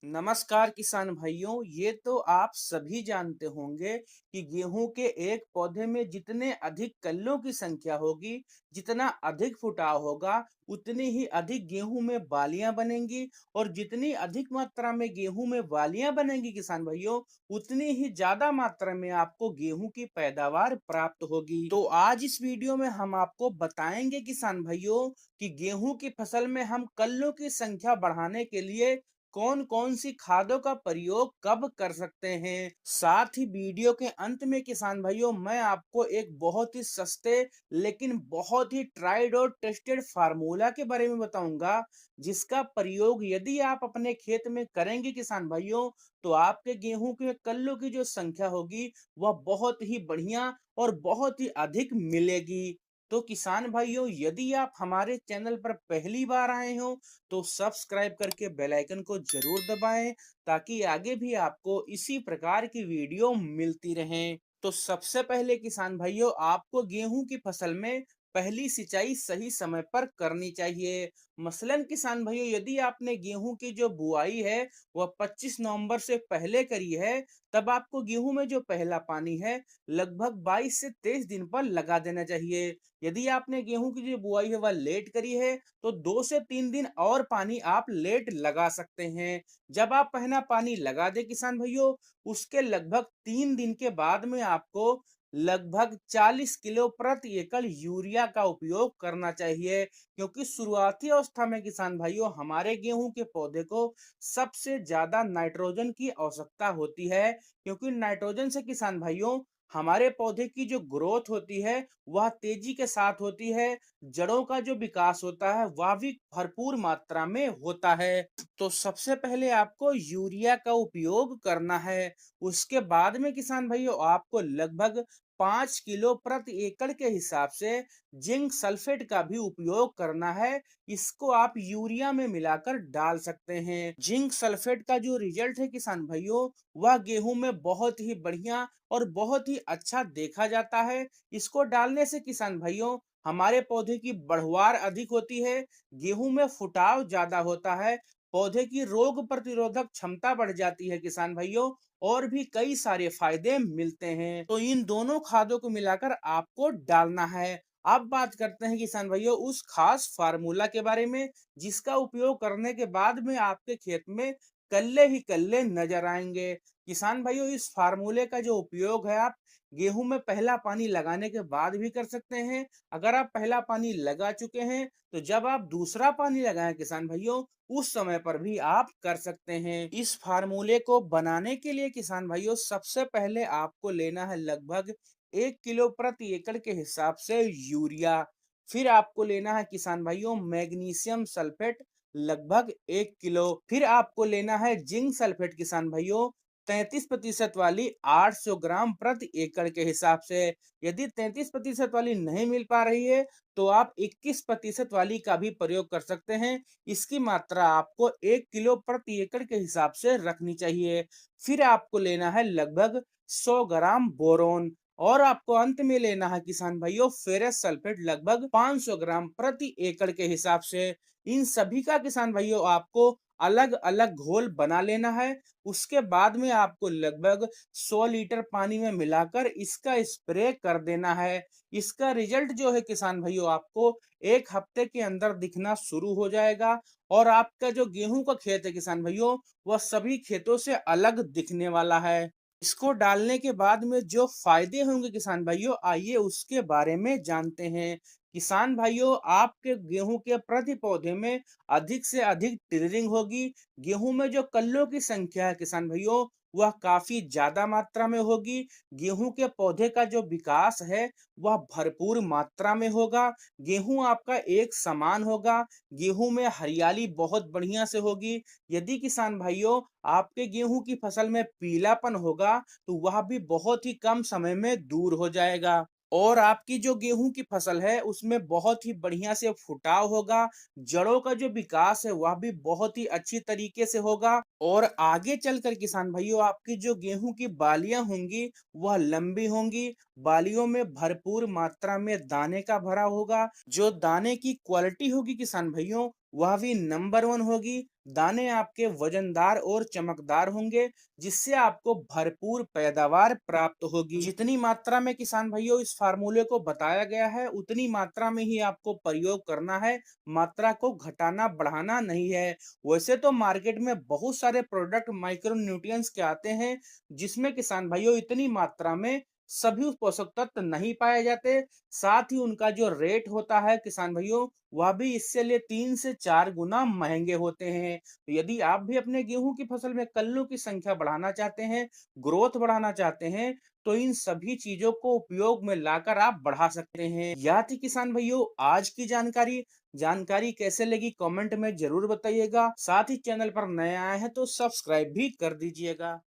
नमस्कार किसान भाइयों, ये तो आप सभी जानते होंगे कि गेहूं के एक पौधे में जितने अधिक कलियों की संख्या होगी, जितना अधिक फुटाव होगा, उतनी ही अधिक गेहूं में बालियां बनेंगी। और जितनी अधिक मात्रा में गेहूं में बालियां बनेंगी किसान भाइयों, उतनी ही ज्यादा मात्रा में आपको गेहूं की पैदावार प्राप्त होगी। तो आज इस वीडियो में हम आपको बताएंगे किसान भाइयों कि गेहूं की फसल में हम कलियों की संख्या बढ़ाने के लिए कौन कौन सी खादों का प्रयोग कब कर सकते हैं। साथ ही वीडियो के अंत में किसान भाइयों मैं आपको एक बहुत ही सस्ते लेकिन बहुत ही ट्राइड और टेस्टेड फार्मूला के बारे में बताऊंगा, जिसका प्रयोग यदि आप अपने खेत में करेंगे किसान भाइयों, तो आपके गेहूं के कल्लों की जो संख्या होगी वह बहुत ही बढ़िया और बहुत ही अधिक मिलेगी। तो किसान भाइयों, यदि आप हमारे चैनल पर पहली बार आए हो तो सब्सक्राइब करके बेल आइकन को जरूर दबाएं, ताकि आगे भी आपको इसी प्रकार की वीडियो मिलती रहें। तो सबसे पहले किसान भाइयों, आपको गेहूं की फसल में पहली सिंचाई सही समय पर करनी चाहिए। मसलन किसान भाइयों, यदि आपने गेहूं की जो बुआई है वह 25 नवंबर से पहले करी है, तब आपको गेहूं में जो पहला पानी है लगभग 22 से 23 दिन पर लगा देना चाहिए। यदि आपने गेहूं की जो बुआई है वह लेट करी है, तो 2 से 3 दिन और पानी आप लेट लगा सकते हैं। जब आप पहला पानी लगा दे किसान भाइयों, उसके लगभग 3 दिन के बाद में आपको लगभग 40 किलो प्रति एकड़ यूरिया का उपयोग करना चाहिए, क्योंकि शुरुआती अवस्था में किसान भाइयों हमारे गेहूं के पौधे को सबसे ज्यादा नाइट्रोजन की आवश्यकता होती है। क्योंकि नाइट्रोजन से किसान भाइयों हमारे पौधे की जो ग्रोथ होती है वह तेजी के साथ होती है, जड़ों का जो विकास होता है वह भी भरपूर मात्रा में होता है। तो सबसे पहले आपको यूरिया का उपयोग करना है। उसके बाद में किसान भाइयों आपको लगभग 5 किलो प्रति एकड़ के हिसाब से जिंक सल्फेट का भी उपयोग करना है। इसको आप यूरिया में मिलाकर डाल सकते हैं। जिंक सल्फेट का जो रिजल्ट है किसान भाइयों, वह गेहूं में बहुत ही बढ़िया और बहुत ही अच्छा देखा जाता है। इसको डालने से किसान भाइयों हमारे पौधे की बढ़वार अधिक होती है, गेहूं में फुटाव ज्यादा होता है, पौधे की रोग प्रतिरोधक क्षमता बढ़ जाती है किसान भाइयों, और भी कई सारे फायदे मिलते हैं। तो इन दोनों खादों को मिलाकर आपको डालना है। अब बात करते हैं किसान भाइयों उस खास फार्मूला के बारे में, जिसका उपयोग करने के बाद में आपके खेत में कल्ले ही कल्ले नजर आएंगे। किसान भाइयों, इस फार्मूले का जो उपयोग है आप गेहूं में पहला पानी लगाने के बाद भी कर सकते हैं। अगर आप पहला पानी लगा चुके हैं, तो जब आप दूसरा पानी लगाएं किसान भाइयों, उस समय पर भी आप कर सकते हैं। इस फार्मूले को बनाने के लिए किसान भाइयों सबसे पहले आपको लेना है लगभग 1 किलो प्रति एकड़ के हिसाब से यूरिया। फिर आपको लेना है किसान भाइयों मैग्नीशियम सल्फेट लगभग 1 किलो। फिर आपको लेना है जिंक सल्फेट किसान भाइयों 33% वाली 800 ग्राम प्रति एकड़ के हिसाब से। यदि 33% वाली नहीं मिल पा रही है, तो आप 21% वाली का भी प्रयोग कर सकते हैं। इसकी मात्रा आपको 1 किलो प्रति एकड़ के हिसाब से रखनी चाहिए। फिर आपको लेना है लगभग 100 ग्राम बोरोन, और आपको अंत में लेना है किसान भाइयों फेरस सल्फेट लगभग 500 ग्राम प्रति एकड़ के हिसाब से। इन सभी का किसान भाइयों आपको अलग अलग घोल बना लेना है। उसके बाद में आपको लगभग 100 लीटर पानी में मिलाकर इसका स्प्रे कर देना है। इसका रिजल्ट जो है किसान भाइयों आपको 1 हफ्ते के अंदर दिखना शुरू हो जाएगा, और आपका जो गेहूं का खेत है किसान भाइयों वह सभी खेतों से अलग दिखने वाला है। इसको डालने के बाद में जो फायदे होंगे किसान भाइयों, आइए उसके बारे में जानते हैं। किसान भाइयों, आपके गेहूं के प्रति पौधे में अधिक से अधिक टिलरिंग होगी। गेहूं में जो कल्लों की संख्या है किसान भाइयों वह काफी ज्यादा मात्रा में होगी। गेहूं के पौधे का जो विकास है वह भरपूर मात्रा में होगा। गेहूं आपका एक समान होगा। गेहूं में हरियाली बहुत बढ़िया से होगी। यदि किसान भाइयों आपके गेहूं की फसल में पीलापन होगा, तो वह भी बहुत ही कम समय में दूर हो जाएगा। और आपकी जो गेहूं की फसल है उसमें बहुत ही बढ़िया से फुटाव होगा। जड़ों का जो विकास है वह भी बहुत ही अच्छी तरीके से होगा। और आगे चलकर किसान भाइयों आपकी जो गेहूं की बालियां होंगी वह लंबी होंगी। बालियों में भरपूर मात्रा में दाने का भरा होगा। जो दाने की क्वालिटी होगी किसान भाइयों वह भी नंबर 1 होगी। दाने आपके वजनदार और चमकदार होंगे, जिससे आपको भरपूर पैदावार प्राप्त होगी। जितनी मात्रा में किसान भाइयों इस फार्मूले को बताया गया है, उतनी मात्रा में ही आपको प्रयोग करना है, मात्रा को घटाना बढ़ाना नहीं है। वैसे तो मार्केट में बहुत सारे प्रोडक्ट माइक्रो न्यूट्रिएंट्स के आते हैं, जिसमें किसान भाइयों इतनी मात्रा में सभी पोषक तत्व नहीं पाए जाते। साथ ही उनका जो रेट होता है किसान भाइयों, वह भी इससे लिए 3 से 4 गुना महंगे होते हैं। तो यदि आप भी अपने गेहूं की फसल में कल्लों की संख्या बढ़ाना चाहते हैं, ग्रोथ बढ़ाना चाहते हैं, तो इन सभी चीजों को उपयोग में लाकर आप बढ़ा सकते हैं। यह थी किसान भाइयों आज की जानकारी। जानकारी कैसे लगी कमेंट में जरूर बताइएगा। साथ ही चैनल पर नए आए हैं तो सब्सक्राइब भी कर दीजिएगा।